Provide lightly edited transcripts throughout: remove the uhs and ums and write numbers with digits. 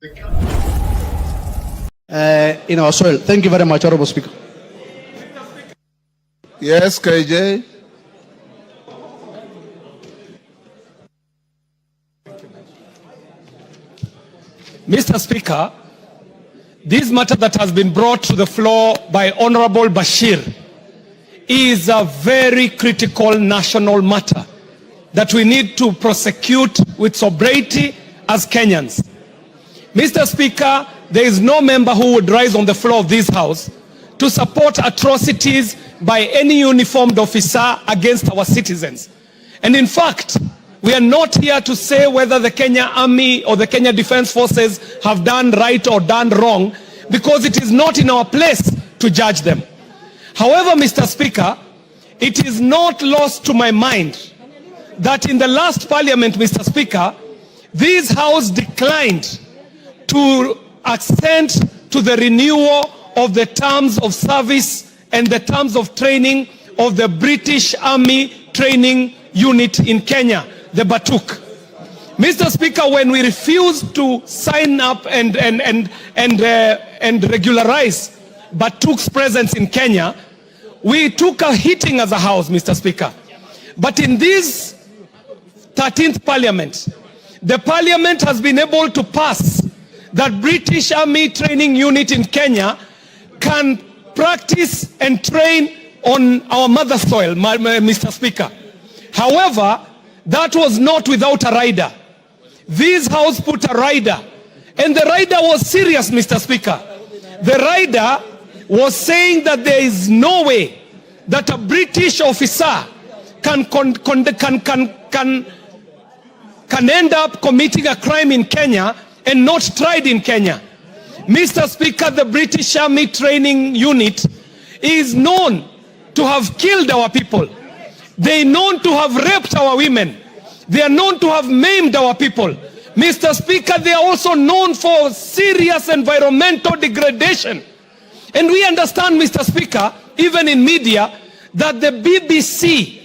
in our soil. Thank you very much, Honorable Speaker. Yes, KJ. Mr. Speaker, this matter that has been brought to the floor by Honorable Bashir is a very critical national matter that we need to prosecute with sobriety as Kenyans. Mr. Speaker, there is no member who would rise on the floor of this House to support atrocities by any uniformed officer against our citizens. And in fact, we are not here to say whether the Kenya Army or the Kenya Defense Forces have done right or done wrong, because it is not in our place to judge them. However, Mr. Speaker, it is not lost to my mind that in the last parliament, Mr. Speaker, this House declined to assent to the renewal of the terms of service and the terms of training of the British Army Training Unit in Kenya, the Batuk. Mr. Speaker, when we refused to sign up and regularize Batuk's presence in Kenya, we took a hitting as a House, Mr. Speaker. But in this 13th Parliament, the Parliament has been able to pass that British Army Training Unit in Kenya can practice and train on our mother soil, Mr. Speaker. However, that was not without a rider. This House put a rider, and the rider was serious, Mr. Speaker. The rider was saying that there is no way that a British officer can end up committing a crime in Kenya and not tried in Kenya. Mr. Speaker, the British Army Training Unit is known to have killed our people. They are known to have raped our women. They are known to have maimed our people. Mr. Speaker, they are also known for serious environmental degradation. And we understand, Mr. Speaker, even in media, that the BBC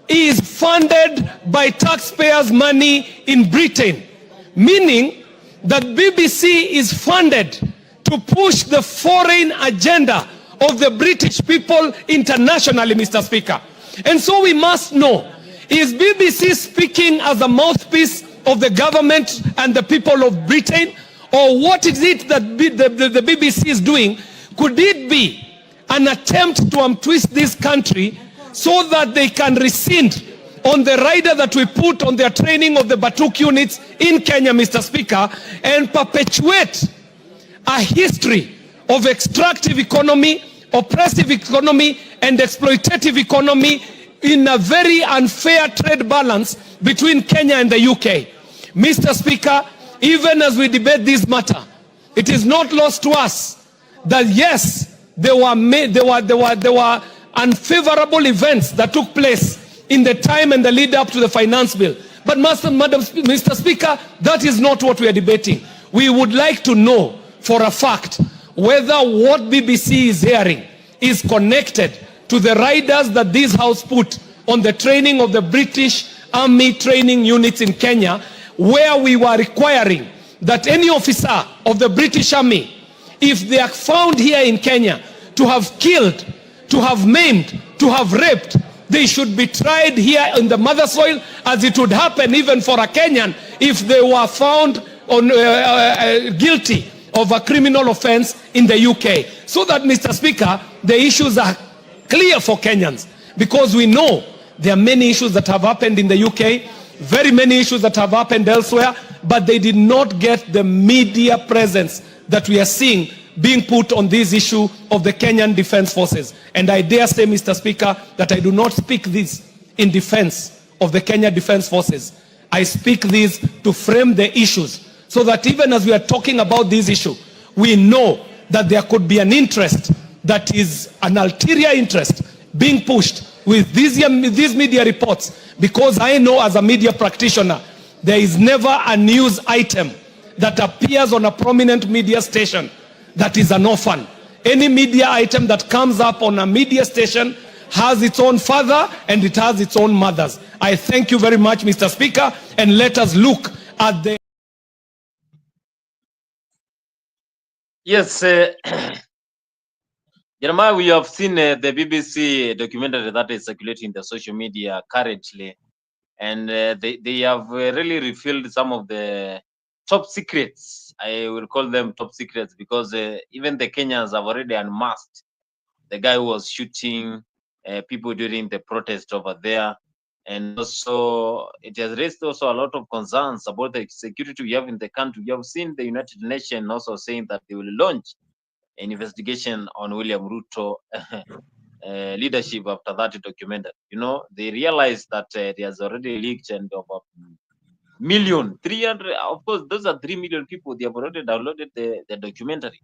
is funded by taxpayers' money in Britain, meaning that BBC is funded to push the foreign agenda of the British people internationally, Mr. Speaker. And so we must know, is BBC speaking as a mouthpiece of the government and the people of Britain? Or what is it that the BBC is doing? Could it be an attempt to untwist this country so that they can rescind on the rider that we put on their training of the Batuk units in Kenya, Mr. Speaker, and perpetuate a history of extractive economy, oppressive economy, and exploitative economy in a very unfair trade balance between Kenya and the UK. Mr. Speaker, even as we debate this matter, it is not lost to us that yes, there were unfavorable events that took place in the time and the lead up to the finance bill. But Mr. Speaker, that is not what we are debating. We would like to know for a fact whether what BBC is hearing is connected to the riders that this House put on the training of the British Army Training Units in Kenya, where we were requiring that any officer of the British Army, if they are found here in Kenya to have killed, to have maimed, to have raped, they should be tried here in the mother soil, as it would happen even for a Kenyan if they were found on, guilty of a criminal offense in the UK. So that, Mr. Speaker, the issues are clear for Kenyans, because we know there are many issues that have happened in the UK, very many issues that have happened elsewhere, but they did not get the media presence that we are seeing being put on this issue of the Kenyan Defense Forces. And I dare say, Mr. Speaker, that I do not speak this in defense of the Kenya Defense Forces. I speak this to frame the issues, so that even as we are talking about this issue, we know that there could be an interest that is an ulterior interest being pushed with these media reports, because I know as a media practitioner, there is never a news item that appears on a prominent media station that is an orphan. Any media item that comes up on a media station has its own father and it has its own mothers. I thank you very much, Mr. Speaker, and let us look at the Yes, Jeremiah, we have seen the BBC documentary that is circulating in the social media currently, and they have really revealed some of the top secrets. I will call them top secrets because even the Kenyans have already unmasked the guy who was shooting people during the protest over there. And also, it has raised also a lot of concerns about the security we have in the country. We have seen the United Nations also saying that they will launch an investigation on William Ruto leadership after that documentary. You know, they realized that it has already leaked and over million, 300, of course, those are 3 million people. They have already downloaded the documentary.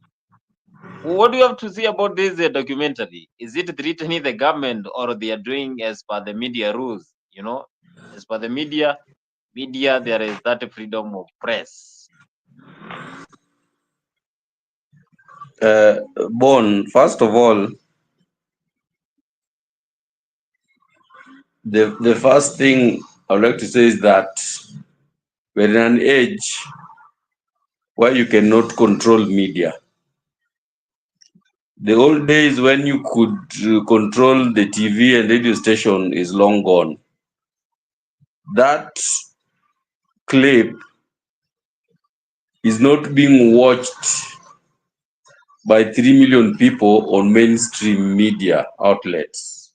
What do you have to say about this documentary? Is it threatening the government or they are doing as per the media rules? You know, as per the media, there is that freedom of press. Bon, first of all, the first thing I would like to say is that we're in an age where you cannot control media. The old days when you could control the TV and radio station is long gone. That clip is not being watched by 3 million people on mainstream media outlets,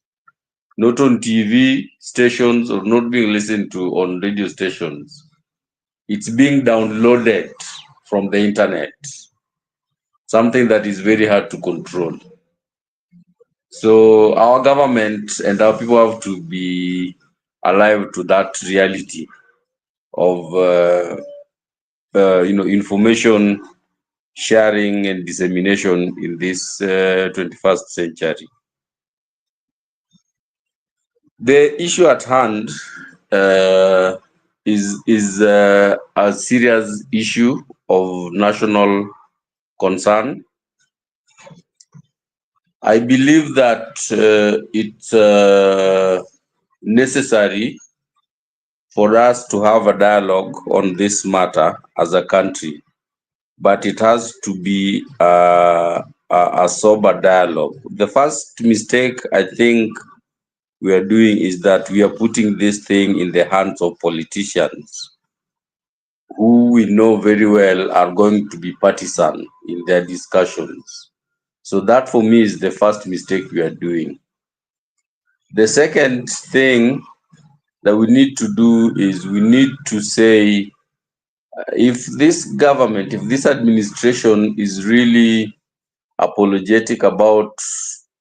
not on TV stations or not being listened to on radio stations. It's being downloaded from the internet, something that is very hard to control. So our government and our people have to be alive to that reality of information sharing and dissemination in this 21st century. The issue at hand is a serious issue of national concern. I believe that it's necessary for us to have a dialogue on this matter as a country, but it has to be a sober dialogue. The first mistake I think we are doing is that we are putting this thing in the hands of politicians who we know very well are going to be partisan in their discussions. So that for me is the first mistake we are doing. The second thing that we need to do is we need to say, if this government, if this administration is really apologetic about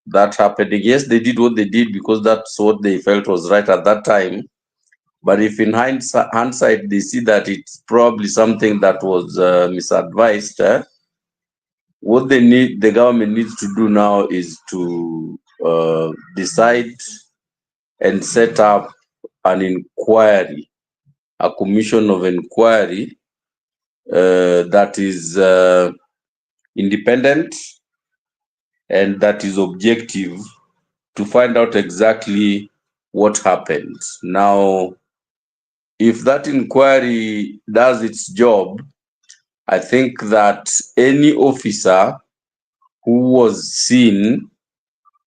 that happening, yes, they did what they did because that's what they felt was right at that time. But if in hindsight they see that it's probably something that was misadvised, what the government needs to do now is to decide and set up an inquiry, a commission of inquiry that is independent and that is objective to find out exactly what happened. Now, if that inquiry does its job, I think that any officer who was seen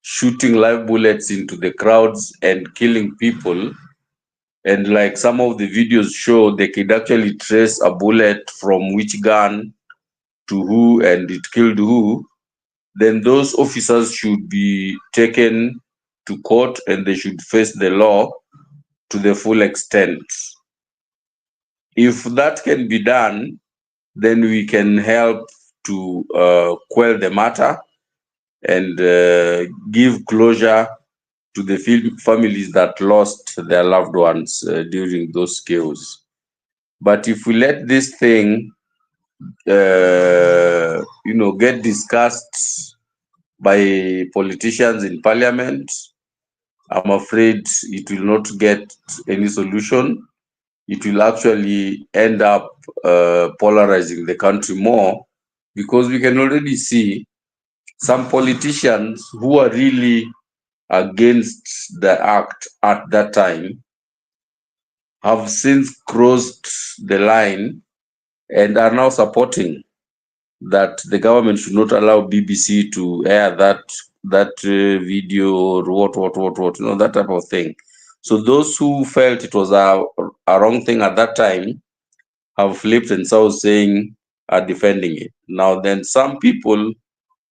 shooting live bullets into the crowds and killing people, and like some of the videos show, they could actually trace a bullet from which gun to who and it killed who, then those officers should be taken to court and they should face the law to the full extent. If that can be done, then we can help to quell the matter and give closure to the families that lost their loved ones during those chaos. But if we let this thing, get discussed by politicians in parliament, I'm afraid it will not get any solution. It will actually end up polarizing the country more, because we can already see some politicians who are really against the act at that time have since crossed the line and are now supporting that the government should not allow BBC to air that video or what, that type of thing. So those who felt it was a wrong thing at that time have flipped and so saying are defending it. Now then some people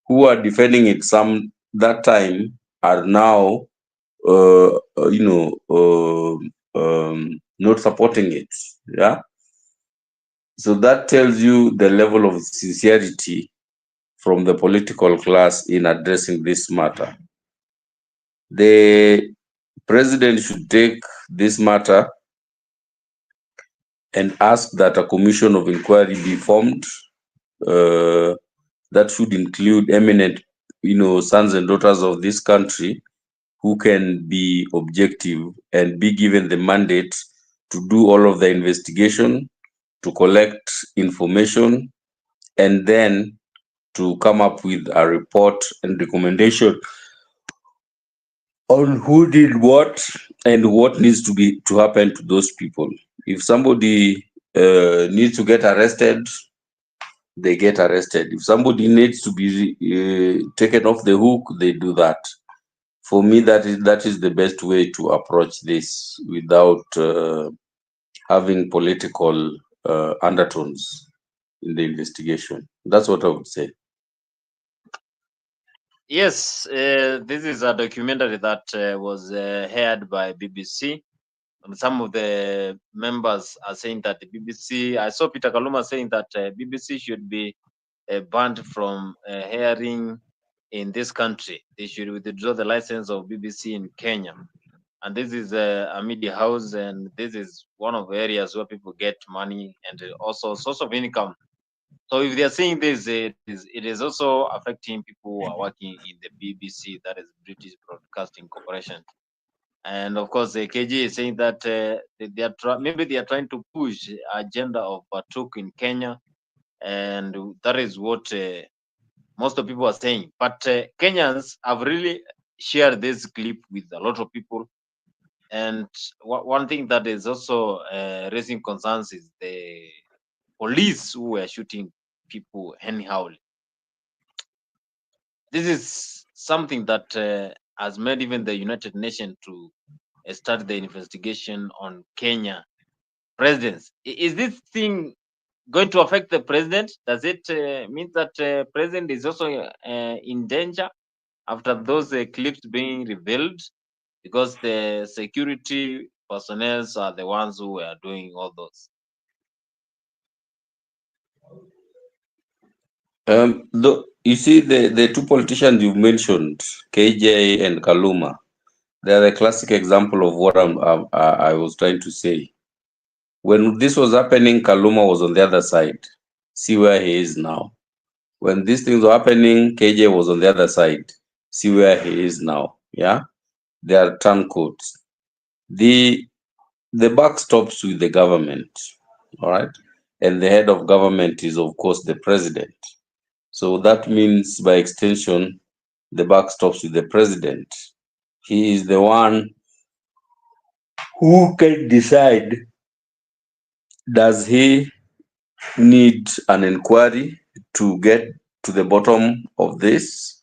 who are defending it some that time are now not supporting it. Yeah. So that tells you the level of sincerity from the political class in addressing this matter. The president should take this matter and ask that a commission of inquiry be formed that should include eminent, sons and daughters of this country who can be objective and be given the mandate to do all of the investigation, to collect information, and then to come up with a report and recommendation on who did what and what needs to happen to those people. If somebody needs to get arrested, they get arrested. If somebody needs to be taken off the hook, they do that. For me, that is the best way to approach this without having political undertones in the investigation. That's what I would say. Yes, this is a documentary that was aired by BBC. And some of the members are saying that the BBC, I saw Peter Kaluma saying that BBC should be banned from airing in this country. They should withdraw the license of BBC in Kenya. And this is a media house, and this is one of the areas where people get money and also source of income. So if they are saying this, it is also affecting people who are working in the BBC, that is British Broadcasting Corporation. And of course, the KG is saying that maybe they are trying to push agenda of Batuk in Kenya, and that is what most of people are saying. But Kenyans have really shared this clip with a lot of people. And one thing that is also raising concerns is the police who were shooting people anyhow. This is something that has made even the United Nations to start the investigation on Kenya presidents. Is this thing going to affect the president? Does it mean that president is also in danger after those clips being revealed? Because the security personnel are the ones who are doing all those. You see, the two politicians you mentioned, KJ and Kaluma, they are the classic example of what I was trying to say. When this was happening, Kaluma was on the other side. See where he is now. When these things were happening, KJ was on the other side. See where he is now. Yeah, they are turncoats. The buck stops with the government. All right, and the head of government is of course the president. So that means by extension, the buck stops with the president. He is the one who can decide, does he need an inquiry to get to the bottom of this,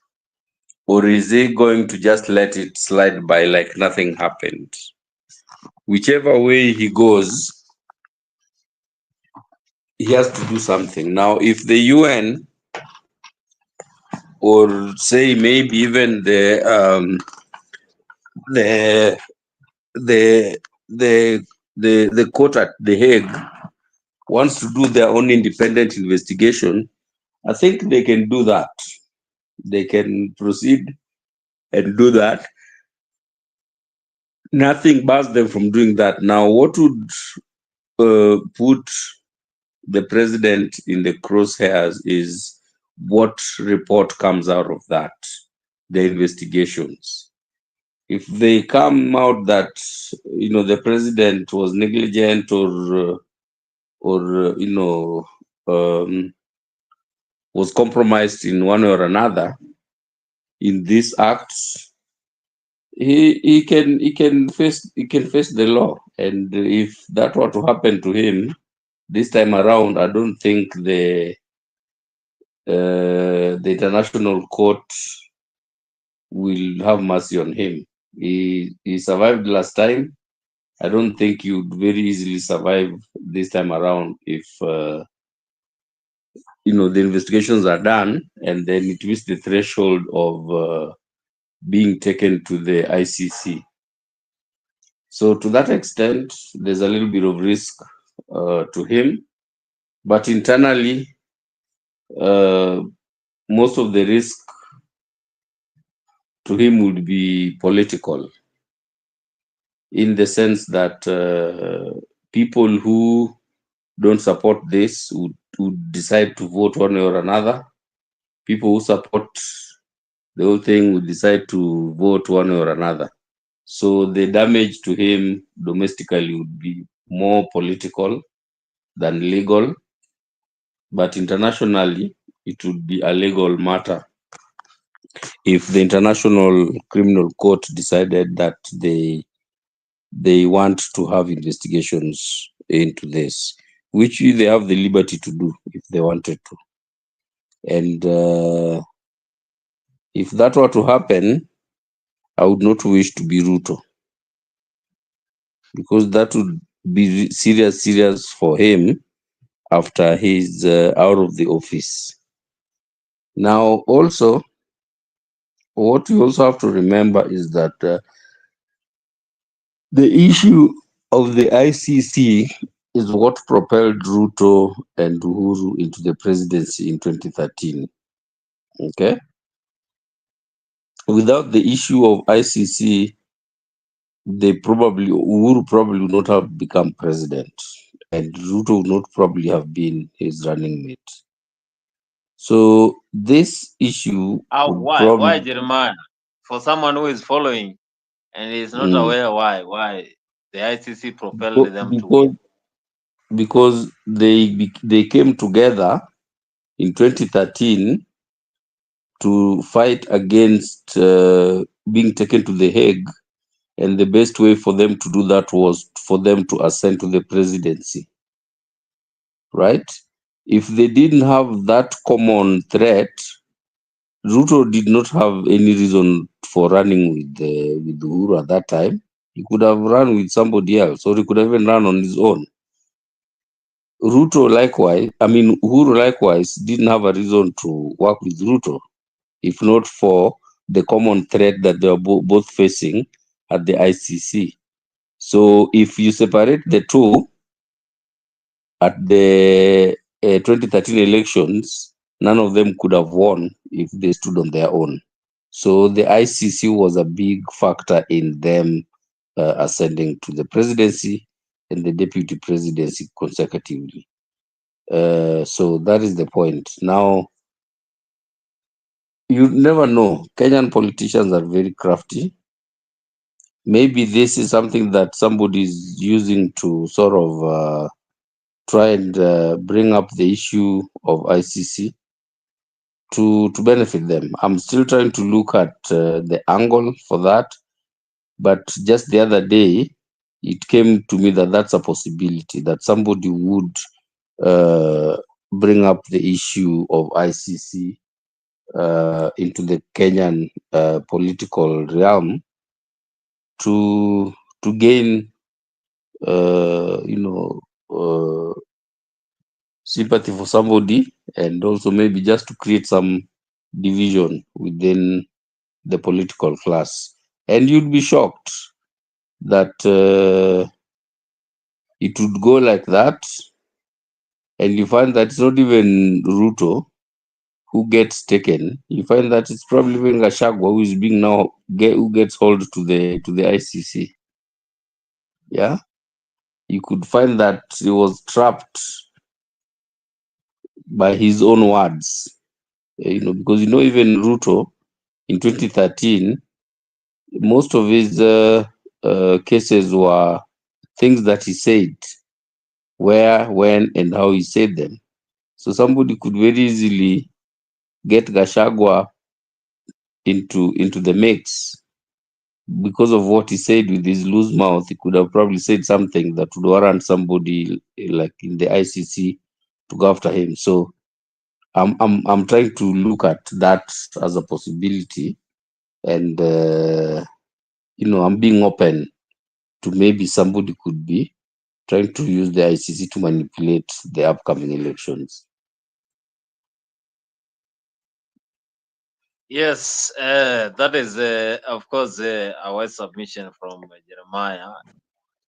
or is he going to just let it slide by like nothing happened? Whichever way he goes, he has to do something. Now, if the UN, or say maybe even the court at The Hague wants to do their own independent investigation, I think they can do that. They can proceed and do that. Nothing bars them from doing that. Now, what would put the president in the crosshairs is what report comes out of that, the investigations. If they come out that the president was negligent or was compromised in one way or another in these acts, he can face the law. And if that were to happen to him this time around, I don't think the the international court will have mercy on him. He survived last time. I don't think he would very easily survive this time around if the investigations are done and then it meets the threshold of being taken to the ICC. So to that extent, there's a little bit of risk to him, but internally, most of the risk to him would be political, in the sense that people who don't support this would decide to vote one way or another. People who support the whole thing would decide to vote one way or another. So the damage to him domestically would be more political than legal, but internationally it would be a legal matter if the International Criminal Court decided that they want to have investigations into this, which they have the liberty to do if they wanted to. And if that were to happen, I would not wish to be Ruto, because that would be serious for him after he's out of the office. Now, also, what you also have to remember is that the issue of the ICC is what propelled Ruto and Uhuru into the presidency in 2013. Okay? Without the issue of ICC, Uhuru probably would not have become president, and Ruto would not probably have been his running mate. So this issue would Why? probably Why, Jeremiah? For someone who is following and is not Mm. aware why the ICC propelled Because them to win. because they came together in 2013 to fight against being taken to The Hague, and the best way for them to do that was for them to ascend to the presidency, right? If they didn't have that common threat, Ruto did not have any reason for running with Uhuru at that time. He could have run with somebody else, or he could have even run on his own. Uhuru likewise didn't have a reason to work with Ruto, if not for the common threat that they were both facing at the ICC. So if you separate the two at the 2013 elections, none of them could have won if they stood on their own. So the ICC was a big factor in them ascending to the presidency and the deputy presidency consecutively. So that is the point. Now, you never know. Kenyan politicians are very crafty. Maybe this is something that somebody is using to sort of try and bring up the issue of ICC to benefit them. I'm still trying to look at the angle for that, but just the other day, it came to me that that's a possibility, that somebody would bring up the issue of ICC into the Kenyan political realm to gain sympathy for somebody, and also maybe just to create some division within the political class. And you'd be shocked that it would go like that, and you find that it's not even Ruto who gets taken. You find that it's probably even Gachagua who is being who gets hauled to the ICC. Yeah, you could find that he was trapped by his own words. Because even Ruto in 2013, most of his cases were things that he said, where, when, and how he said them. So somebody could very easily get Gachagua into the mix because of what he said with his loose mouth. He could have probably said something that would warrant somebody like in the ICC to go after him. So I'm trying to look at that as a possibility, and I'm being open to maybe somebody could be trying to use the ICC to manipulate the upcoming elections. Yes, that is, of course, our submission from Jeremiah.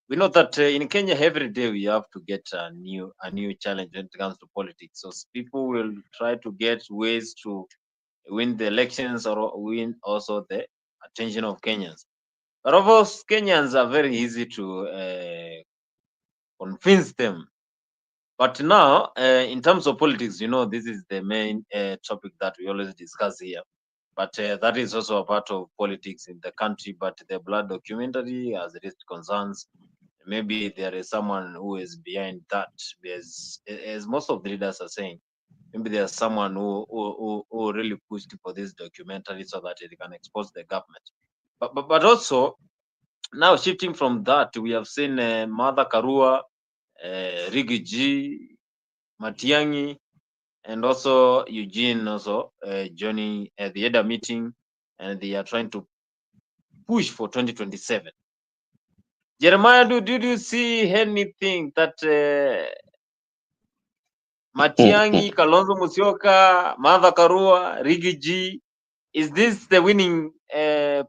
We know that in Kenya, every day we have to get a new challenge when it comes to politics. So people will try to get ways to win the elections or win also the attention of Kenyans. But of course, Kenyans are very easy to convince them. But now, in terms of politics, this is the main topic that we always discuss here. But that is also a part of politics in the country. But the blood documentary, as it is concerns, maybe there is someone who is behind that. As most of the leaders are saying, maybe there's someone who really pushed for this documentary so that it can expose the government. But also, now shifting from that, we have seen Martha Karua, Rigi G, Matiangi, and also Eugene also joining the EDA meeting, and they are trying to push for 2027. Jeremiah, did you see anything that Matiangi, Kalonzo Musyoka, Martha Karua, Rigi G, is this the winning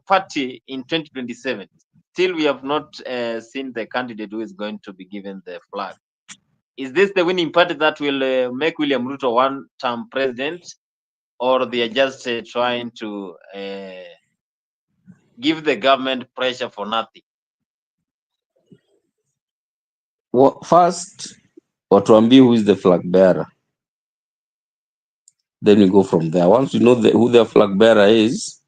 party in 2027? Still, we have not seen the candidate who is going to be given the flag. Is this the winning party that will make William Ruto one-term president, or they are just trying to give the government pressure for nothing? Well, first, watuambie who is the flag bearer. Then we go from there. Once we know who the flag bearer is,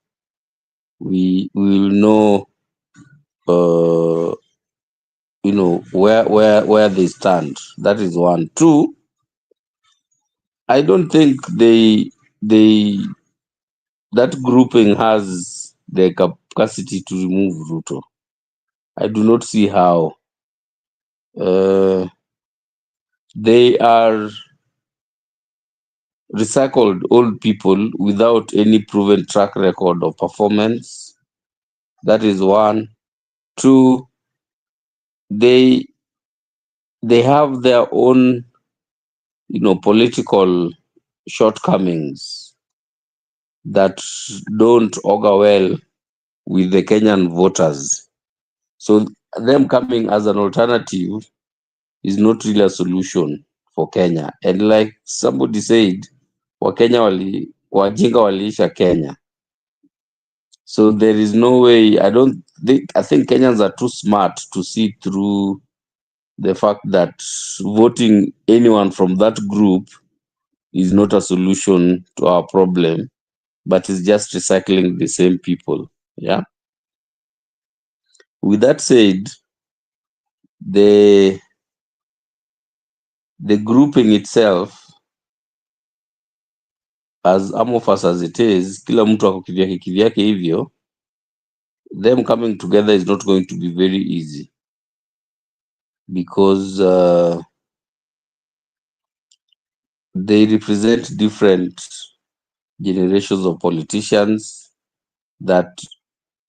we will know, where they stand. That is one. Two, I don't think that grouping has the capacity to remove Ruto. I do not see how. They are recycled old people without any proven track record of performance. That is one. Two, they have their own, political shortcomings that don't augur well with the Kenyan voters. So them coming as an alternative is not really a solution for Kenya. And like somebody said, wajinga waliisha Kenya. So there is no way. I think Kenyans are too smart to see through the fact that voting anyone from that group is not a solution to our problem, but it's just recycling the same people. Yeah. With that said, the grouping itself, as amorphous as it is, kila mtu ako kivyake hivyo, them coming together is not going to be very easy, because they represent different generations of politicians that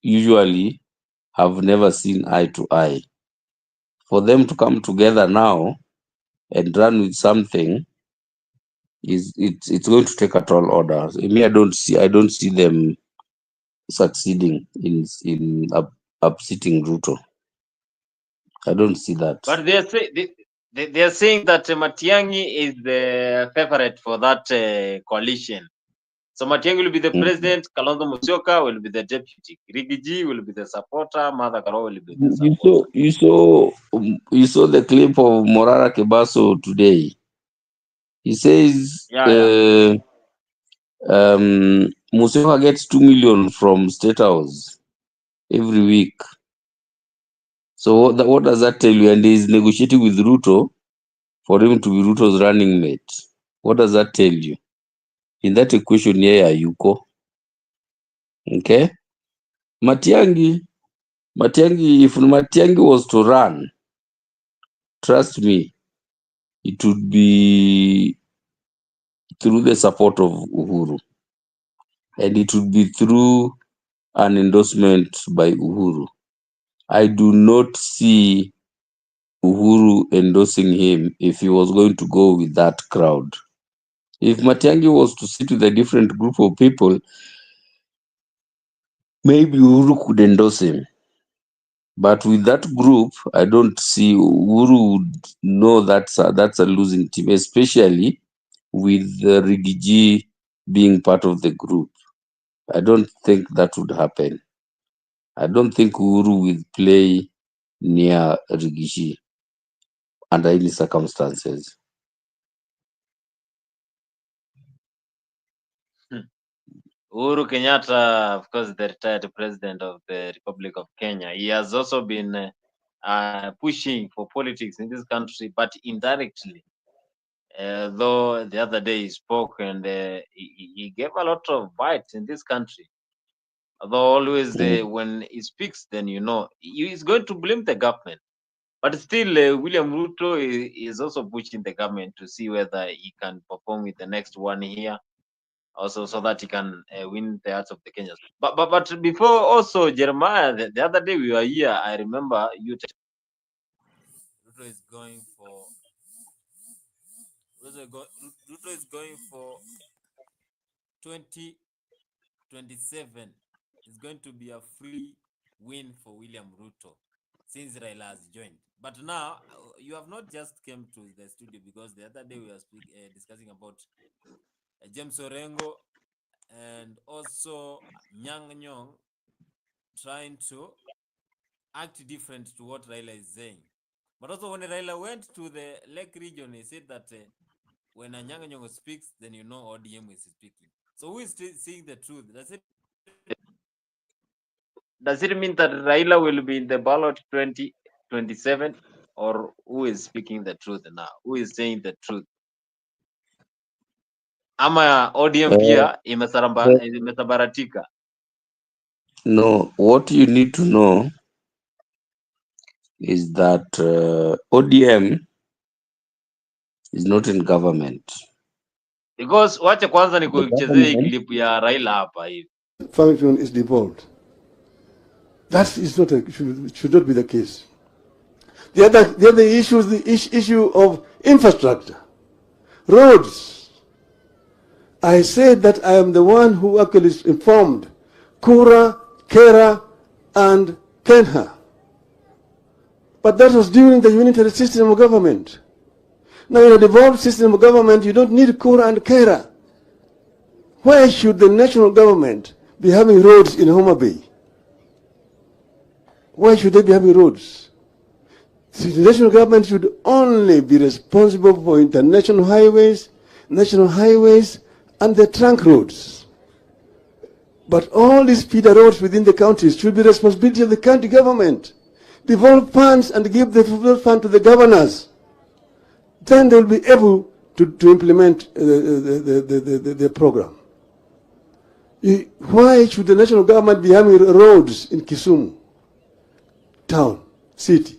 usually have never seen eye to eye. For them to come together now and run with something it's going to take a tall order. Me, I don't see them succeeding in upseating Ruto. I don't see that. But they are saying that Matiangi is the favorite for that coalition. So Matiangi will be the president, Kalonzo Musyoka will be the deputy, Rigiji will be the supporter, Martha Karua will be the supporter. You saw the clip of Morara Kebaso today. He says Musyoka gets 2 million from State House every week. So what does that tell you? And he's negotiating with Ruto for him to be Ruto's running mate. What does that tell you? In that equation, yeah, Yuko. Okay? Matiangi, if Matiangi was to run, trust me, it would be through the support of Uhuru, and it would be through an endorsement by Uhuru. I do not see Uhuru endorsing him if he was going to go with that crowd. If Matiang'i was to sit with a different group of people, maybe Uhuru could endorse him. But with that group, I don't see Uhuru would know that's a losing team, especially with Rigiji being part of the group. I don't think that would happen. I don't think Uhuru will play near Rigiji under any circumstances. Uhuru Kenyatta, of course, the retired president of the Republic of Kenya, he has also been pushing for politics in this country, but indirectly. Though the other day he spoke and he gave a lot of bites in this country. Although always when he speaks, then he is going to blame the government. But still, William Ruto is also pushing the government to see whether he can perform with the next one here, also so that he can win the hearts of the Kenyans. But before also Jeremiah, the other day we were here, I remember you. Ruto is going for. Ruto is going for 2027. It's going to be a free win for William Ruto since Raila has joined. But now you have not just came to the studio because the other day we were discussing about James Orengo and also Nyang' Nyong'o trying to act different to what Raila is saying. But also when Raila went to the Lake region, he said that when Nyang' Nyong'o speaks, then ODM is speaking. So who is seeing the truth? Does it mean that Raila will be in the ballot 2027, or who is speaking the truth now? Who is saying the truth? Ama ODM pia imesambaratika? No, what you need to know is that ODM is not in government. Because wacha kwanza ni kuchezea hii clip ya Raila hapa hivi. Function is devolved. That is not should not be the case. The other issue is the issue of infrastructure, roads. I said that I am the one who actually informed Kura, Kera, and Kenha. But that was during the unitary system of government. Now in a devolved system of government, you don't need Kura and Kera. Why should the national government be having roads in Homa Bay? Why should they be having roads? See, the national government should only be responsible for international highways, national highways, and the trunk roads. But all these feeder roads within the counties should be the responsibility of the county government. Devolve funds and give the devolved fund to the governors. Then they will be able to implement the program. Why should the national government be having roads in Kisumu town, city?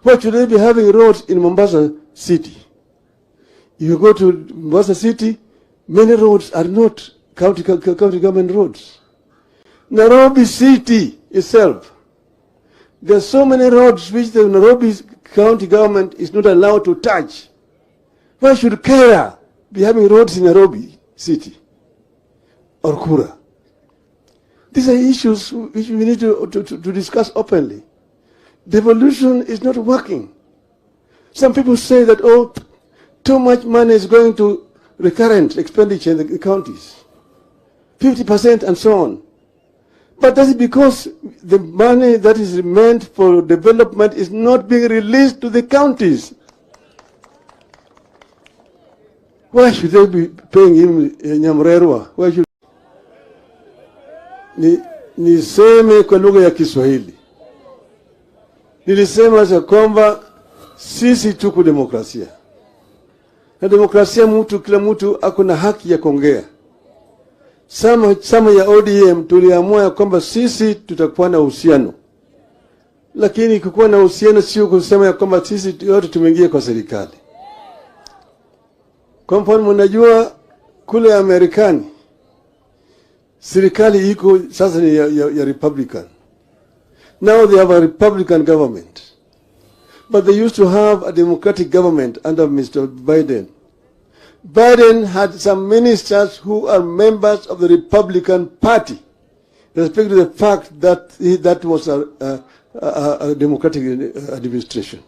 Why should they be having roads in Mombasa city? You go to Mombasa city, many roads are not county government roads. Nairobi city itself, there are so many roads which the Nairobi county government is not allowed to touch. Why should Kenya be having roads in Nairobi city or Kura? These are issues which we need to discuss openly. Devolution is not working. Some people say that, oh, too much money is going to recurrent expenditure in the counties, 50% and so on. But that's because the money that is meant for development is not being released to the counties. Why should they be paying him Nyamrerwa? Why should niseme kwa lugha ya Kiswahili? Nilisema za kwamba sisi tuko demokrasia. Na demokrasia kila mtu ako na haki ya kuongea. Sama ya ODM tuliamua ya kwamba sisi tutakuwa na uhusiano. Lakini kukuwa na uhusiano sio kusema ya kwamba sisi yote tumeingia kwa serikali. Kwa mfano mnajua kule Amerikani serikali iko sasa ni ya Republican. Now they have a Republican government. But they used to have a Democratic government under Mr. Biden. Biden had some ministers who are members of the Republican Party, respect to the fact that that was a Democratic administration.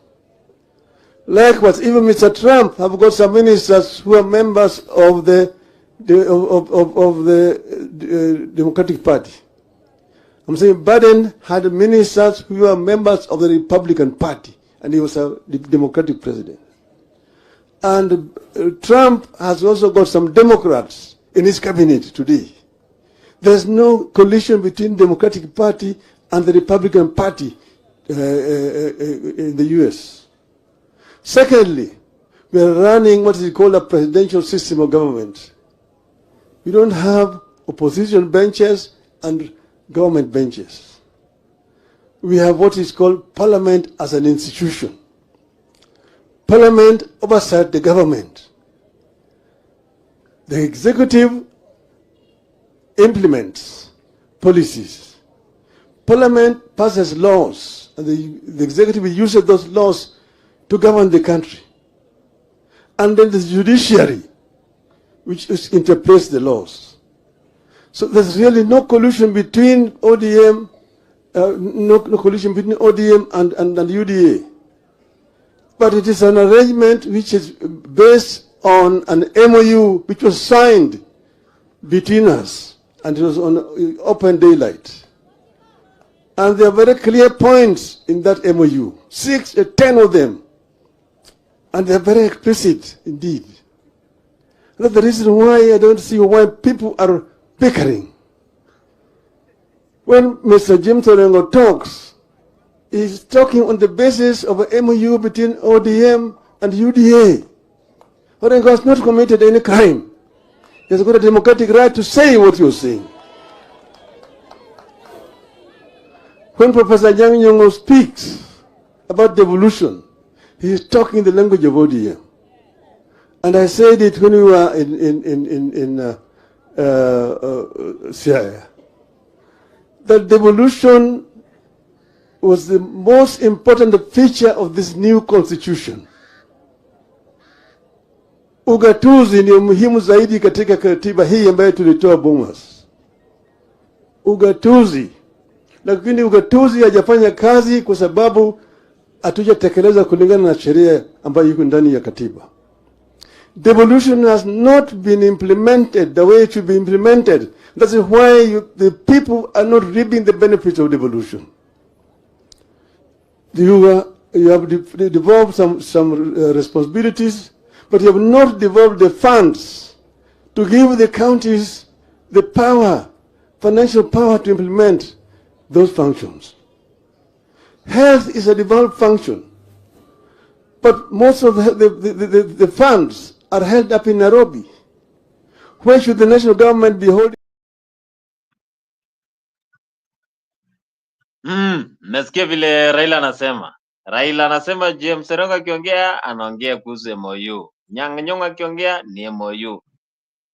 Likewise, even Mr. Trump have got some ministers who are members of the Democratic Party. I'm saying Biden had ministers who are members of the Republican Party, and he was a Democratic president. And Trump has also got some Democrats in his cabinet today. There's no collision between Democratic Party and the Republican Party in the U.S. Secondly, we are running what is called a presidential system of government. We don't have opposition benches and government benches. We have what is called parliament as an institution. Parliament oversight the government. The executive implements policies. Parliament passes laws, and the executive uses those laws to govern the country. And then the judiciary, which interprets the laws. So there's really no collusion between ODM, no collusion between ODM and UDA. But it is an arrangement which is based on an MOU which was signed between us, and it was on open daylight. And there are very clear points in that MOU, 10 of them, and they're very explicit indeed. That's the reason why I don't see why people are bickering. When Mr. James Orengo talks, he's talking on the basis of an MOU between ODM and UDA. Orengo has not committed any crime. He has got a democratic right to say what you're saying. When Professor Yang Nyong'o speaks about devolution, he is talking the language of ODM. And I said it when we were in Syria. That devolution was the most important feature of this new constitution. Ugatuzi ni muhimu zaidi katika katiba hii ambayo tulitoa Bomas. Ugatuzi. Lakini ugatuzi hajafanya kazi kwa sababu hatujatekeleza kulingana na sheria ambayo iko ndani ya katiba. Devolution has not been implemented the way it should be implemented. That's why the people are not reaping the benefits of devolution. You have devolved some responsibilities, but you have not devolved the funds to give the counties the power, financial power to implement those functions. Health is a devolved function, but most of the funds are held up in Nairobi. Where should the national government be holding? Nasikia vile Raila anasema. Raila anasema James Orengo akiongea anaongea kuhusu MOU. Nyong'o akiongea ni MOU.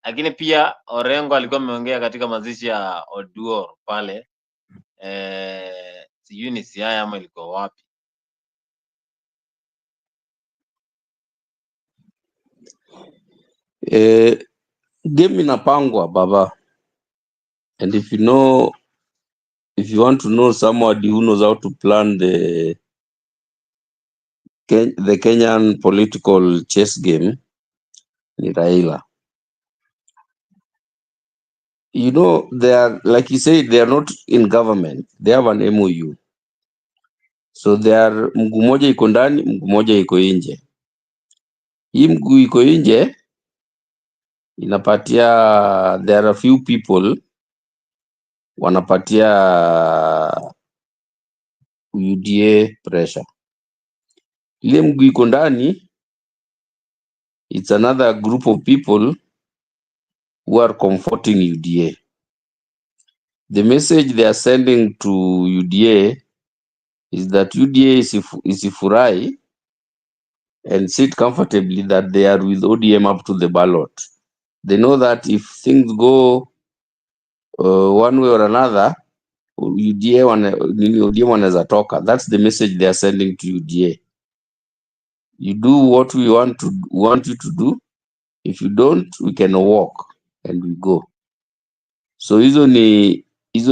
Lakini pia Orengo alikuwa ameongea katika mazishi ya Oduor pale. Sijui ni Siaya ama ilikuwa wapi. Game inapangwa baba, and if you want to know somebody who knows how to plan the Kenyan political chess game, ni Raila. You know, they are, like you said, they are not in government. They have an MOU. So they are mguu moja iko ndani, mguu moja iko nje. Hii mguu iko nje inapatia, there are a few people wanapatia UDA pressure. Ile mguu iko ndani, it's another group of people who are comforting UDA. The message they are sending to UDA is that UDA isifurahi and sit comfortably that they are with ODM up to the ballot. They know that if things go one way or another, UDA wanaweza toka. That's the message they are sending to UDA. You do what we want you to do. If you don't, we can walk and we go. So hizo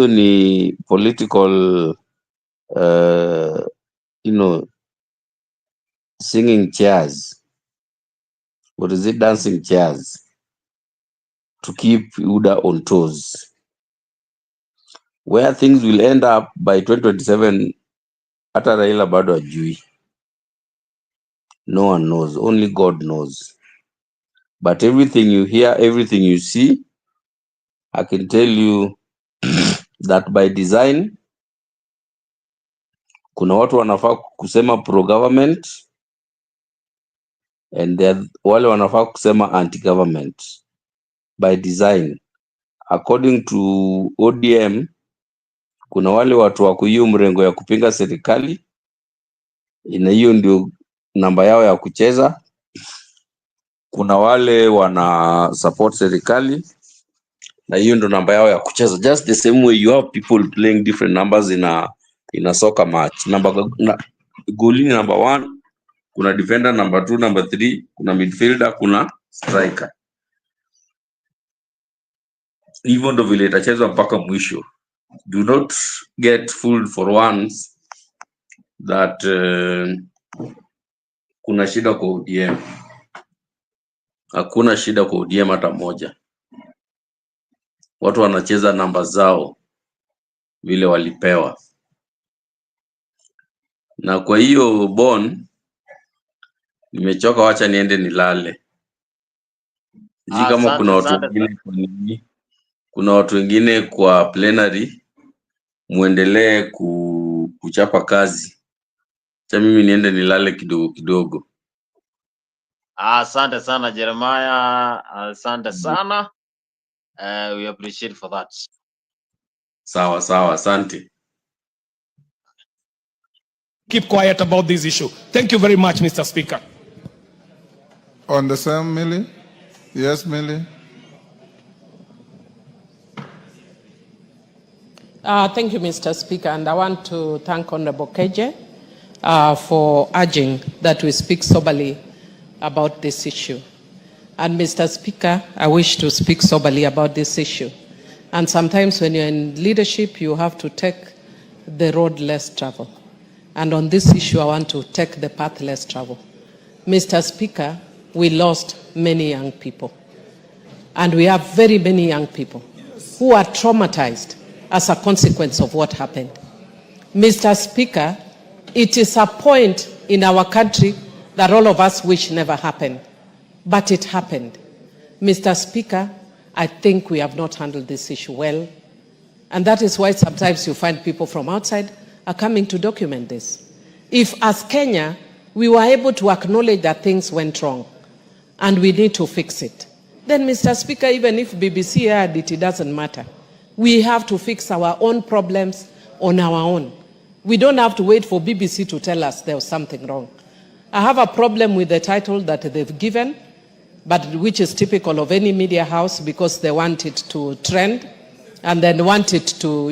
ni political singing chairs. What is it? Dancing chairs to keep UDA on toes. Where things will end up by 2027, hata Raila bado hajui. No one knows, only God knows. But everything you hear, everything you see, I can tell you that by design, kuna watu wanafaa kusema pro-government and wale wanafaa kusema anti-government. By design. According to ODM, kuna wale watu wako hiyo mrengo ya kupinga serikali, ina hiyo ndio namba yao ya kucheza. Kuna wale wana support serikali, na hiyo ndio namba yao ya kucheza. Just the same way you have people playing different numbers in a soccer match. Goalie number 1, kuna defender number 2, number 3, kuna midfielder, kuna striker. Hivyo ndio vile itachezwa mpaka mwisho. Do not get fooled for once that kuna shida kwa ODM. Hakuna shida kwa ODM hata moja. Watu wanacheza namba zao vile walipewa. Na kwa hiyo nimechoka, wacha niende nilale. Sijui kama kuna watu wengine kwa plenary, muendelee kuchapa kazi. Cha mimi niende nilale kidogo. Asante sana Jeremiah, asante sana. We appreciate for that. Sawa, asante. Keep quiet about this issue. Thank you very much, Mr. Speaker. On the same, Millie? Yes, Millie? Thank you, Mr. Speaker, and I want to thank Honorable Keje for urging that we speak soberly about this issue. And Mr. Speaker, I wish to speak soberly about this issue. And sometimes when you're in leadership, you have to take the road less traveled. And on this issue, I want to take the path less traveled. Mr. Speaker, we lost many young people. And we have very many young people who are traumatized as a consequence of what happened. Mr. Speaker, it is a point in our country that all of us wish never happened, but it happened. Mr. Speaker, I think we have not handled this issue well, and that is why sometimes you find people from outside are coming to document this. If as Kenya, we were able to acknowledge that things went wrong, and we need to fix it, then Mr. Speaker, even if BBC heard it, it doesn't matter. We have to fix our own problems on our own. We don't have to wait for BBC to tell us there was something wrong. I have a problem with the title that they've given, but which is typical of any media house, because they want it to trend and then want it to,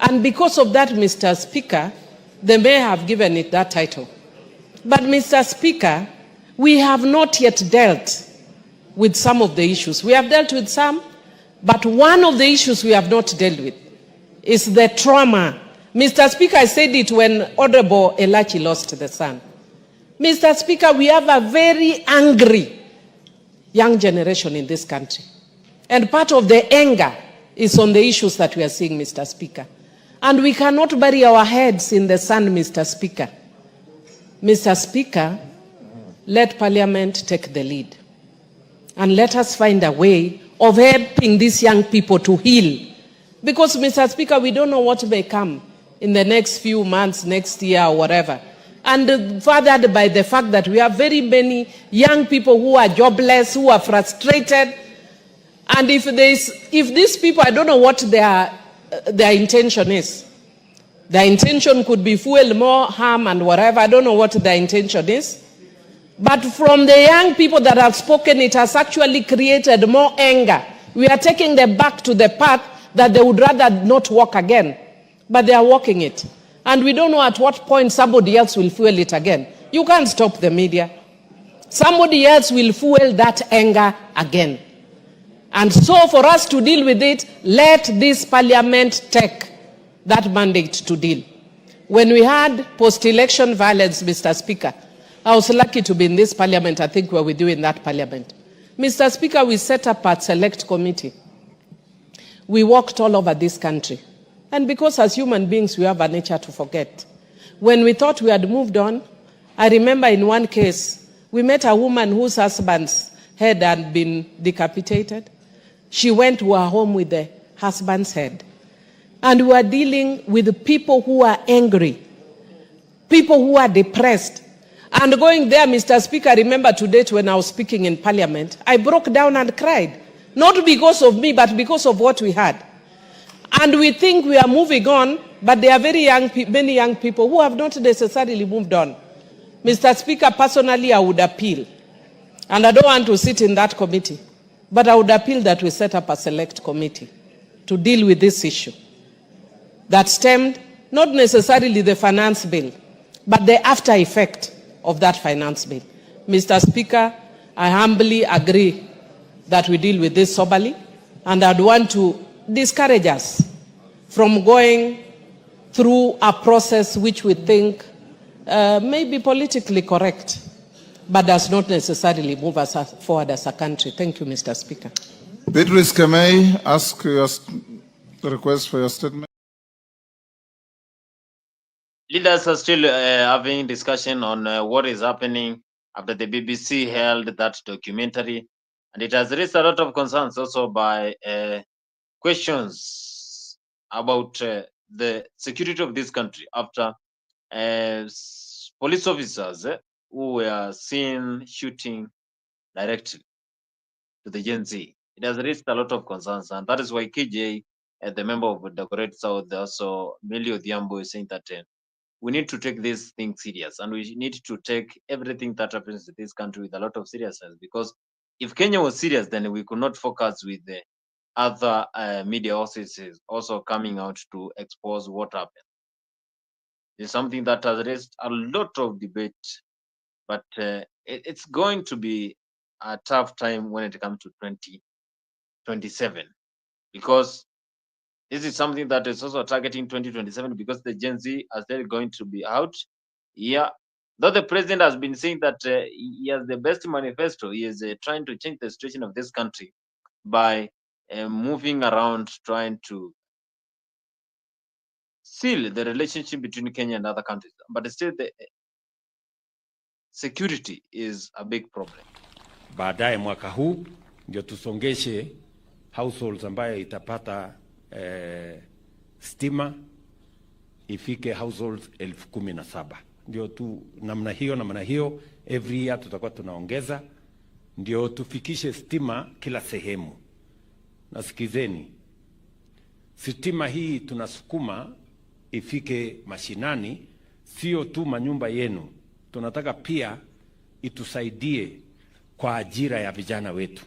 And because of that, Mr. Speaker, they may have given it that title. But Mr. Speaker, we have not yet dealt with some of the issues. We have dealt with some, but one of the issues we have not dealt with is the trauma. Mr. Speaker, I said it when Honorable Elachi lost the son. Mr. Speaker, we have a very angry young generation in this country. And part of the anger is on the issues that we are seeing, Mr. Speaker. And we cannot bury our heads in the sand, Mr. Speaker. Mr. Speaker, let Parliament take the lead. And let us find a way of helping these young people to heal. Because, Mr. Speaker, we don't know what may come in the next few months, next year, or whatever. And furthered by the fact that we have very many young people who are jobless, who are frustrated. And if these people, I don't know what their intention is. Their intention could be fuel more harm and whatever. I don't know what their intention is. But from the young people that have spoken, it has actually created more anger. We are taking them back to the path that they would rather not walk again. But they are walking it. And we don't know at what point somebody else will fuel it again. You can't stop the media. Somebody else will fuel that anger again. And so for us to deal with it, let this parliament take that mandate to deal. When we had post-election violence, Mr. Speaker, I was lucky to be in this parliament. I think we're with you in that parliament. Mr. Speaker, we set up a select committee. We walked all over this country. And because as human beings, we have a nature to forget. When we thought we had moved on, I remember in one case, we met a woman whose husband's head had been decapitated. She went to her home with the husband's head. And we are dealing with people who are angry, people who are depressed. And going there, Mr. Speaker, I remember to date when I was speaking in Parliament, I broke down and cried. Not because of me, but because of what we had. And we think we are moving on, but there are many young people who have not necessarily moved on. Mr. Speaker, personally, I would appeal, and I don't want to sit in that committee, but I would appeal that we set up a select committee to deal with this issue that stemmed not necessarily the finance bill, but the after effect of that finance bill. Mr. Speaker, I humbly agree that we deal with this soberly, and I'd want to discourage us from going through a process which we think may be politically correct, but does not necessarily move us forward as a country. Thank you, Mr. Speaker. Beatrice, can I ask your request for your statement? Leaders are still having discussion on what is happening after the BBC held that documentary, and it has raised a lot of concerns also by questions about the security of this country after police officers who were seen shooting directly to the Gen Z. It has raised a lot of concerns, and that is why KJ, the member of the Great South, also Millie Odhiambo, is saying that we need to take this thing serious, and we need to take everything that happens to this country with a lot of seriousness, because if Kenya was serious, then we could not focus with the other media offices also coming out to expose what happened. It's something that has raised a lot of debate, but it's going to be a tough time when it comes to 2027, because this is something that is also targeting 2027, because the Gen Z are still going to be out. Yeah, though the president has been saying that he has the best manifesto, he is trying to change the situation of this country by moving around, trying to seal the relationship between Kenya and other countries. But still, the security is a big problem. Baadaye mwaka huu ndio tusongeshe households ambayo itapata stima ifike households 17,000. Ndio tu namna hiyo every year tutakuwa tunaongeza ndio tufikishe stima kila sehemu. Nasikizeni, stima hii tunasukuma ifike mashinani, sio tu manyumba yenu. Tunataka pia itusaidie kwa ajira ya vijana wetu,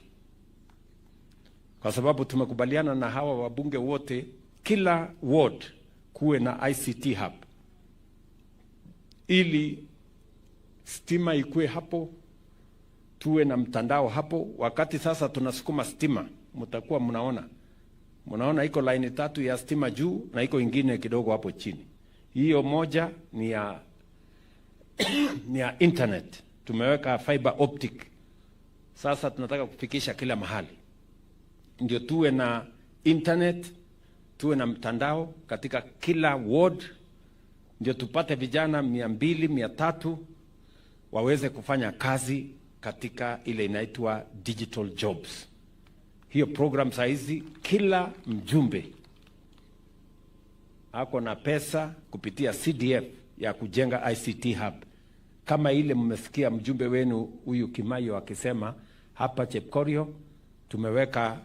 kwa sababu tumekubaliana na hawa wabunge wote kila ward kuwe na ICT hub, ili stima ikue hapo, tuwe na mtandao hapo. Wakati sasa tunasukuma stima, mtakuwa mnaona iko line 3 ya stima juu na iko ingine kidogo hapo chini. Hiyo moja ni ya internet, tumeweka fiber optic. Sasa tunataka kufikisha kila mahali, ndio tuwe na internet, tuwe na mtandao katika kila ward, ndio tupate vijana 200-300 waweze kufanya kazi katika ile inaitwa digital jobs. Hiyo program saizi kila mjumbe ako na pesa kupitia CDF ya kujenga ICT hub. Kama ile mmesikia mjumbe wenu huyu Kimayo akisema hapa Chepkorio tumeweka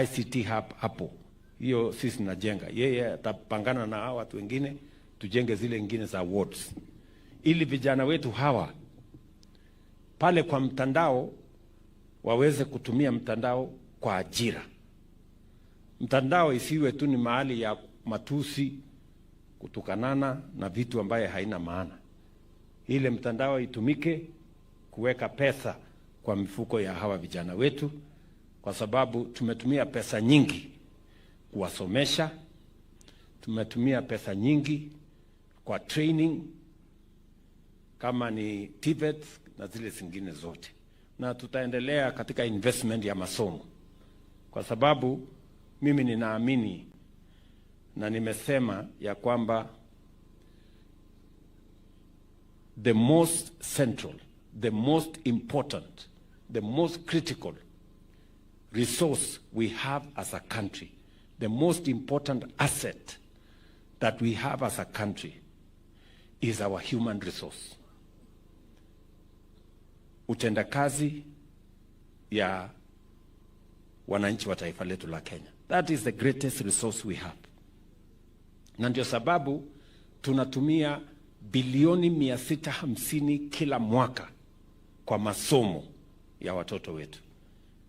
ICT hub hapo. Hiyo sisi najenga. Yeye atapangana na hawa watu wengine tujenge zile nyingine za wards, ili vijana wetu hawa pale kwa mtandao waweze kutumia mtandao kwa ajira. Mtandao isiwe tu ni mahali ya matusi, kutukanana na vitu ambaye haina maana. Ile mtandao itumike kuweka pesa kwa mifuko ya hawa vijana wetu, kwa sababu tumetumia pesa nyingi kuwasomesha, tumetumia pesa nyingi kwa training kama ni TVET na zile zingine zote, na tutaendelea katika investment ya masomo, kwa sababu mimi ninaamini na nimesema ya kwamba the most central, the most important, the most critical resource we have as a country, the most important asset that we have as a country is our human resource. Utendakazi ya wananchi wa taifa letu la Kenya. That is the greatest resource we have. Na ndio sababu tunatumia bilioni 650 kila mwaka kwa masomo ya watoto wetu.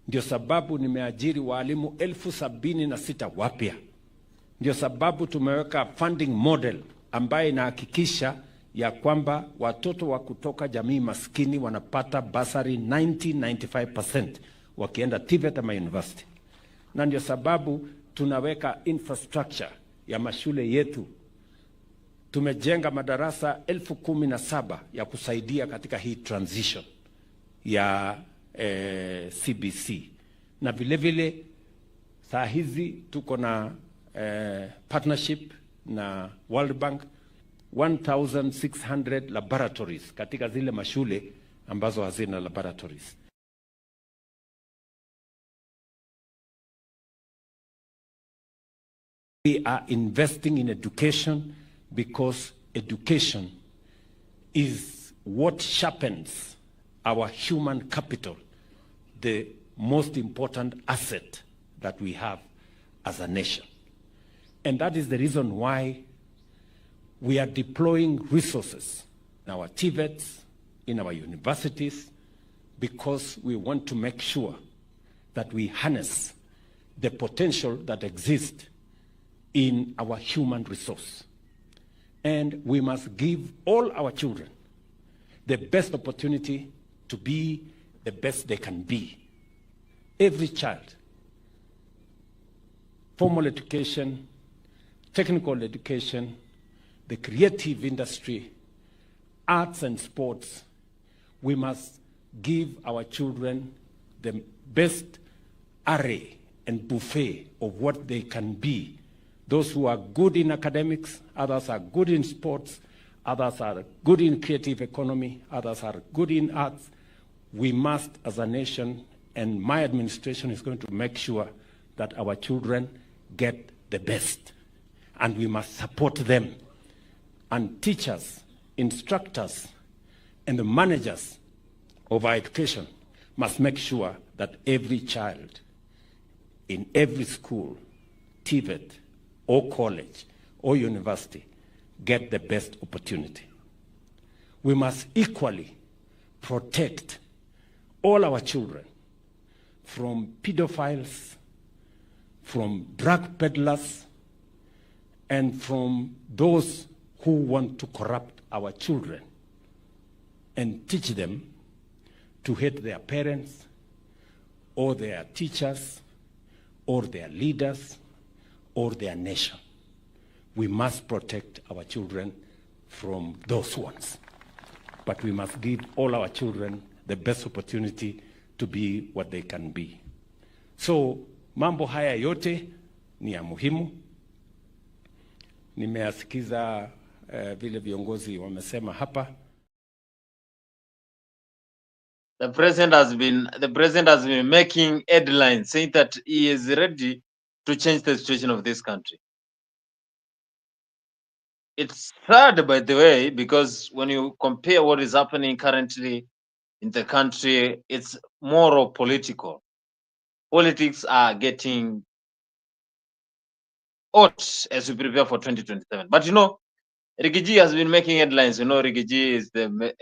Ndio sababu nimeajiri walimu 76,000 wapya. Ndio sababu tumeweka funding model ambaye inahakikisha ya kwamba watoto wa kutoka jamii maskini wanapata basari 90-95% wakienda TVET ama university. Na ndio sababu tunaweka infrastructure ya mashule yetu. Tumejenga madarasa 17,000 ya kusaidia katika hii transition ya CBC. Na vile vile saa hizi tuko na partnership na World Bank, 1,600 laboratories katika zile mashule ambazo hazina laboratories. We are investing in education because education is what sharpens our human capital, the most important asset that we have as a nation. And that is the reason why we are deploying resources in our TVETs, in our universities, because we want to make sure that we harness the potential that exists in our human resource. And we must give all our children the best opportunity to be the best they can be. Every child, formal education, technical education, the creative industry, arts and sports, we must give our children the best array and buffet of what they can be. Those who are good in academics, others are good in sports, others are good in creative economy, others are good in arts. We must, as a nation, and my administration is going to make sure that our children get the best. And we must support them. And teachers, instructors, and the managers of our education must make sure that every child in every school, TVET, or college, or university, get the best opportunity. We must equally protect all our children from pedophiles, from drug peddlers, and from those who want to corrupt our children, and teach them to hate their parents, or their teachers, or their leaders, or their nation. We must protect our children from those ones. But we must give all our children the best opportunity to be what they can be. So mambo haya yote ni ya muhimu. Nimeasikiza vile viongozi wamesema hapa. The president has been making headlines saying that he is ready to change the situation of this country. It's sad, by the way, because when you compare what is happening currently in the country, it's more of political. Politics are getting hot as we prepare for 2027. But you know, Rigiji has been making headlines. You know, Rigiji is the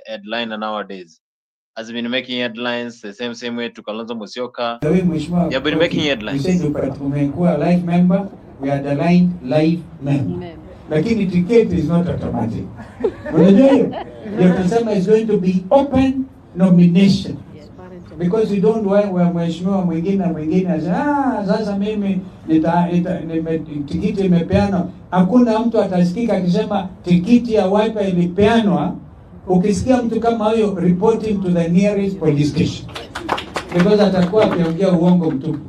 headliner nowadays. has been making headlines the same way to Kalonzo Musyoka. The way Mheshimiwa They have been making headlines. We said umekuwa live member, we are the live member. Lakini ticket is not automatic. Unajua hiyo? Ndio tunasema is going to be open nomination. Because we don't want where mheshimiwa mwingine sasa mimi tikiti imepeanwa. Hakuna mtu atasikika akisema tikiti ya Wiper ilipeanwa. Ukisikia mtu kama huyo, reporting to the nearest police station. Because atakuwa akiongea uongo mtupu.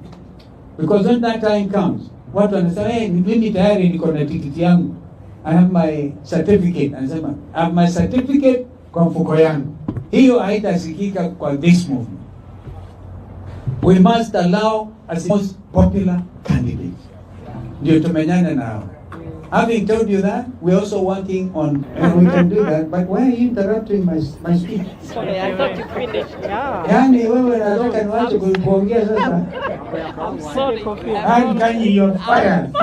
Because when that time comes, watu wanasema mimi tayari niko na tikiti yangu. I have my certificate. Anasema I have my certificate kwa mfuko yangu. Hiyo haitasikika kwa this movement. We must allow as most popular candidates. Ndio tumenyana nao. Having told you that, we're also working on, and we can do that, but why are you interrupting my speech? Sorry, I thought you finished. Yeah. Yani wewe nataka niwache kuongea sasa. I'm sorry. And you're fired.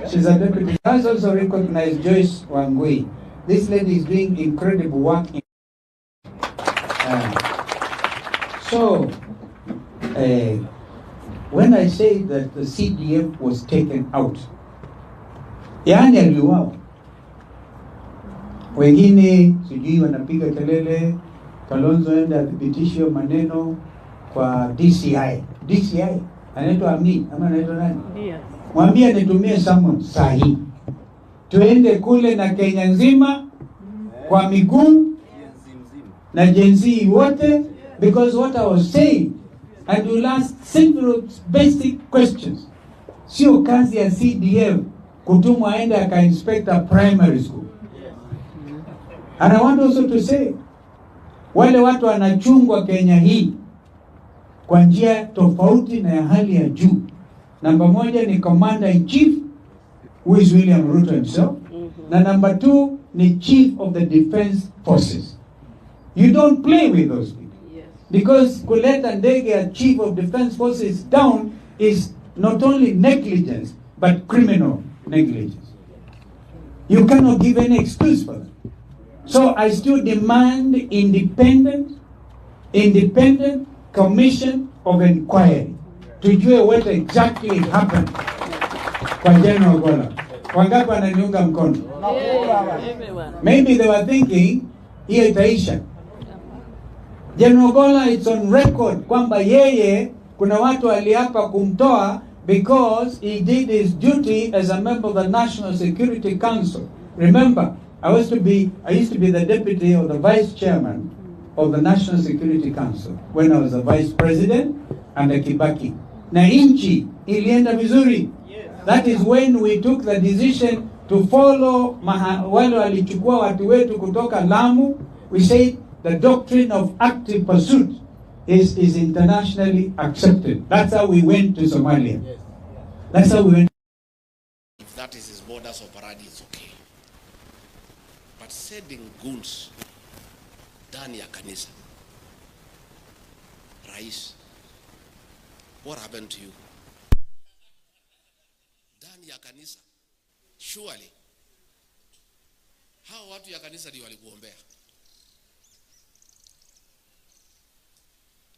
She's a deputy. Let's also recognize Joyce Wangui. This lady is doing incredible work. When I say that the CDF was taken out, yani aliuawa. Wengine sijui wanapiga kelele Kalonzo enda athibitishe maneno kwa DCI. DCI anaitwa Amni ama anaitwa nani? Mwambie nitumie summon sahi. Tuende kule na Kenya nzima kwa miguu na Gen Z wote, because what I was saying, and you'll ask simple basic questions. Sio kazi ya CDF kutumwa aende aka-inspect a primary school. And I want also to say, wale watu wanachungwa Kenya hii kwa njia tofauti na ya hali ya juu. Number 1 ni Commander in Chief, who is William Ruto himself. Na number 2 ni Chief of the Defense Forces. You don't play with those people. Because kuleta ndege ya Chief of Defense Forces down is not only negligence, but criminal negligence. You cannot give any excuse for that. So I still demand independent commission of inquiry to do what exactly happened kwa General Gola. Wangapi wananiunga mkono? Maybe they were thinking, hiyo itaisha. General Gola, it's on record kwamba yeye kuna watu waliapa kumtoa because he did his duty as a member of the National Security Council. Remember, I used to be the deputy or the vice chairman of the National Security Council when I was the vice president under Kibaki. Na inchi ilienda vizuri. That is when we took the decision to follow wale walichukua watu wetu kutoka Lamu. We said the doctrine of active pursuit is internationally accepted. That's how we went to Somalia. That's how we went. If that is his borders operandi, it's okay. But sending goons ndani ya kanisa, Rais, what happened to you? Ndani ya kanisa, surely hao watu ya kanisa ndio walikuombea.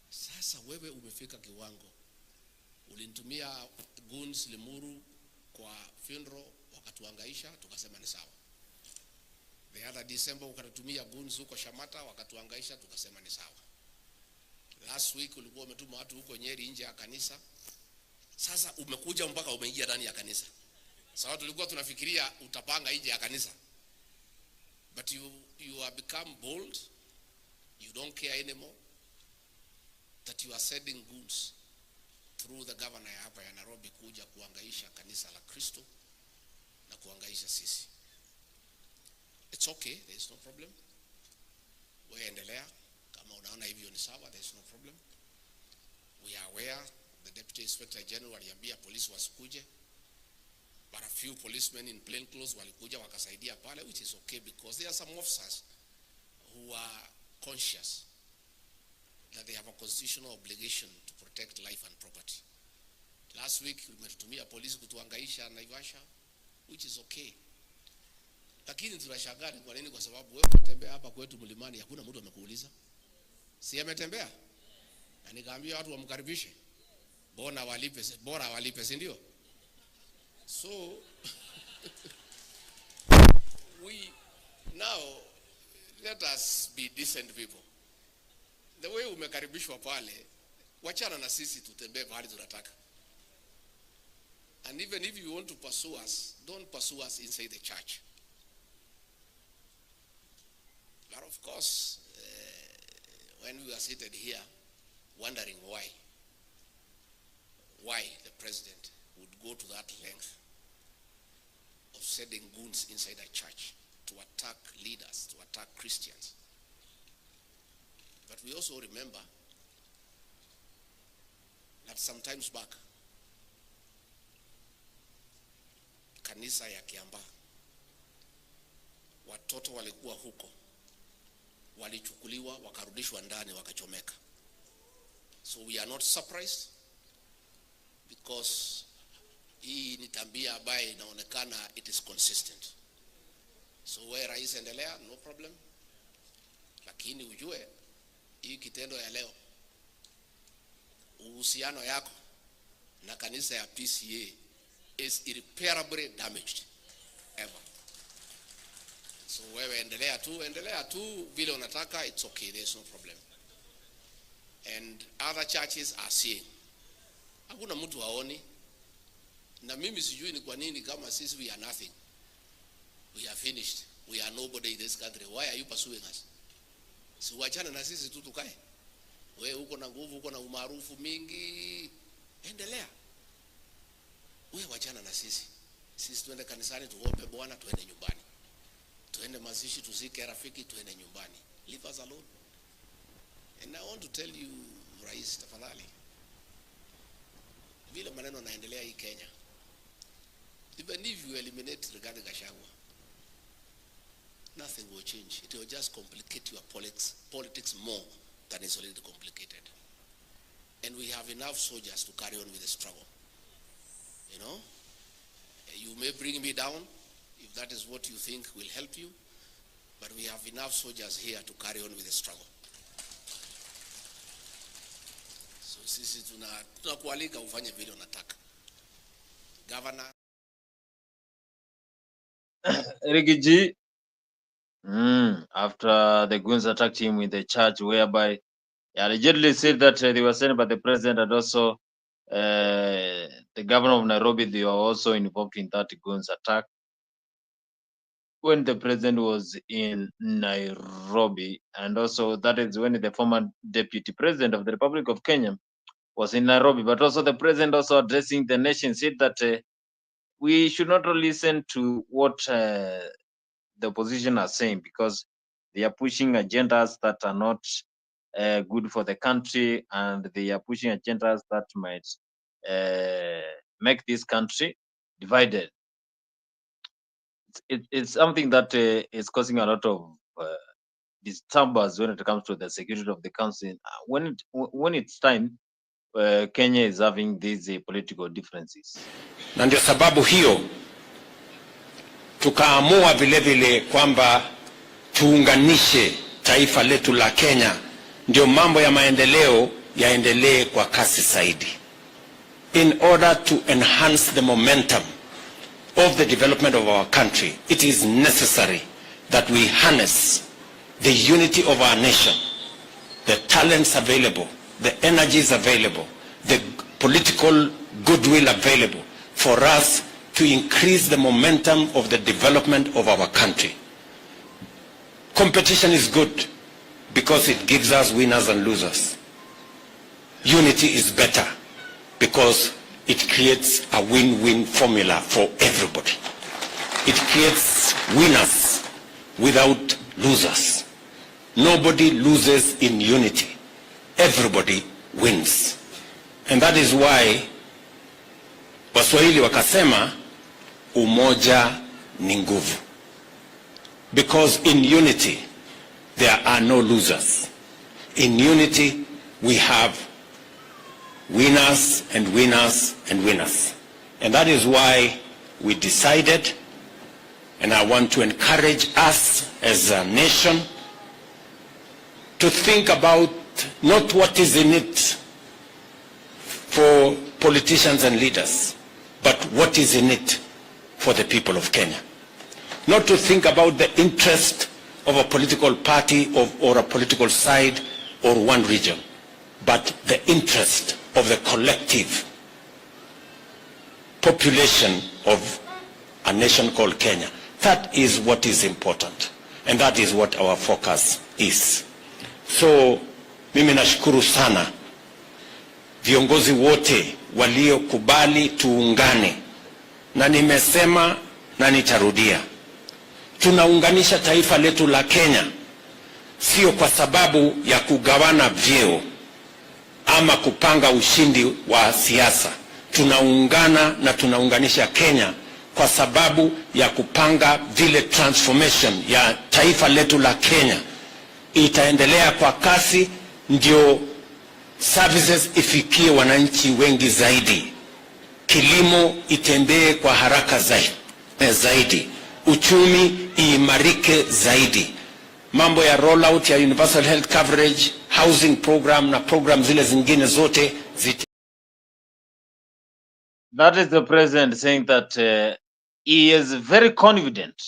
Sasa wewe umefika kiwango, ulinitumia goons Limuru kwa funeral, wakatuangaisha, tukasema ni sawa. The other December ukatutumia goons huko Shamata, wakatuangaisha, tukasema ni sawa. Last week ulikuwa umetuma watu huko Nyeri nje ya kanisa. Sasa umekuja mpaka umeingia ndani ya kanisa. Sawa, tulikuwa tunafikiria utapanga nje ya kanisa. But you have become bold. You don't care anymore that you are sending goons through the governor hapa ya Nairobi kuja kuangaisha kanisa la Kristo na kuangaisha sisi. It's okay, there is no problem. Wewe endelea kama unaona hivyo ni sawa, there is no problem. We are aware the Deputy Inspector General aliambia polisi wasikuje, but a few policemen in plain clothes walikuja wakasaidia pale, which is okay because there are some officers who are conscious that they have a constitutional obligation to protect life and property. Last week umetutumia polisi kutuangaisha Naivasha, which is okay. Lakini tunashangaa kwa nini? Kwa sababu wewe unatembea hapa kwetu mlimani, hakuna mtu amekuuliza. Si ametembea? Na nikaambia watu wamkaribishe. Bora walipe, si ndio? So now let us be decent people. The way umekaribishwa pale, wachana na sisi tutembee mahali tunataka. And even if you want to pursue us, don't pursue us inside the church. But of course, when we were seated here, wondering why the president would go to that length of sending goons inside a church to attack leaders, to attack Christians. But we also remember that sometimes back, kanisa ya Kiambaa, watoto walikuwa huko, walichukuliwa wakarudishwa ndani wakachomeka. So we are not surprised, because hii ni tabia ambayo inaonekana it is consistent. So wewe rais endelea, no problem. Lakini ujue hii kitendo ya leo, uhusiano yako na kanisa ya PCA is irreparably damaged ever. So wewe endelea tu vile unataka, it's okay, there's no problem. And other churches are seeing. Hakuna mtu haoni. Na mimi sijui ni kwa nini kama sisi we are nothing. We are finished. We are nobody in this country. Why are you pursuing us? Si wachana na sisi tu tukae. Wewe uko na nguvu, uko na umaarufu mingi. Endelea. Wewe wachana na sisi. Sisi tuende kanisani tuombe Bwana, tuende nyumbani. Tuende mazishi tuzike rafiki, tuende nyumbani. Leave us alone. And I want to tell you, Rais, tafadhali, vile maneno yanaendelea hii Kenya, even if you eliminate Rigathi Gachagua, nothing will change. It will just complicate your politics more than is already complicated. And we have enough soldiers to carry on with the struggle. You know, you may bring me down if that is what you think will help you, but we have enough soldiers here to carry on with the struggle. So sisi tunakualika ufanye vile unataka. Governor Rigiji, after the goons attacked him in the church, whereby allegedly said that they were sent by the president, and also the governor of Nairobi, they were also involved in that goons attack. When the president was in Nairobi, and also that is when the former deputy president of the Republic of Kenya was in Nairobi, but also the president also addressing the nation said that we should not listen to what the opposition are saying, because they are pushing agendas that are not good for the country, and they are pushing agendas that might make this country divided. It's something that is causing a lot of disturbance when it comes to the security of the country. When it's time, Kenya is having these political differences. Na ndio sababu hiyo tukaamua vile vile kwamba tuunganishe taifa letu la Kenya, ndio mambo ya maendeleo yaendelee kwa kasi zaidi. In order to enhance the momentum of the development of our country, it is necessary that we harness the unity of our nation, the talents available, the energies available, the political goodwill available for us to increase the momentum of the development of our country. Competition is good because it gives us winners and losers. Unity is better because it creates a win-win formula for everybody. It creates winners without losers. Nobody loses in unity. Everybody wins. And that is why Waswahili wakasema umoja ni nguvu. Because in unity there are no losers. In unity we have winners and winners and winners. And that is why we decided And I want to encourage us as a nation to think about not what is in it for politicians and leaders, but what is in it for the people of Kenya. Not to think about the interest of a political party or a political side or one region, but the interest of the collective population of a nation called Kenya. That is what is important, and that is what our focus is. So mimi nashukuru sana viongozi wote waliokubali tuungane, na nimesema na nitarudia, tunaunganisha taifa letu la Kenya sio kwa sababu ya kugawana vyeo ama kupanga ushindi wa siasa. Tunaungana na tunaunganisha Kenya kwa sababu ya kupanga vile transformation ya taifa letu la Kenya itaendelea kwa kasi, ndio services ifikie wananchi wengi zaidi, kilimo itembee kwa haraka zaidi, uchumi iimarike zaidi, mambo ya rollout ya universal health coverage, housing program na program zile zingine zote That is the president saying that he is very confident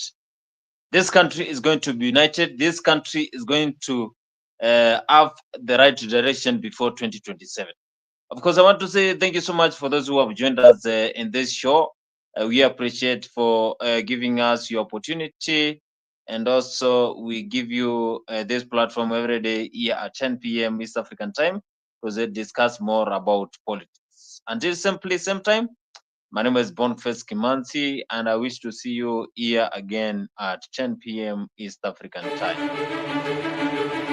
this country is going to be united. This country is going to have the right direction before 2027. Of course, I want to say thank you so much for those who have joined us in this show. We appreciate for giving us your opportunity, and also we give you this platform every day here at 10 p.m. East African time because they discuss more about politics. Until same time, my name is Boniface Kimanzi, and I wish to see you here again at 10 p.m. East African time.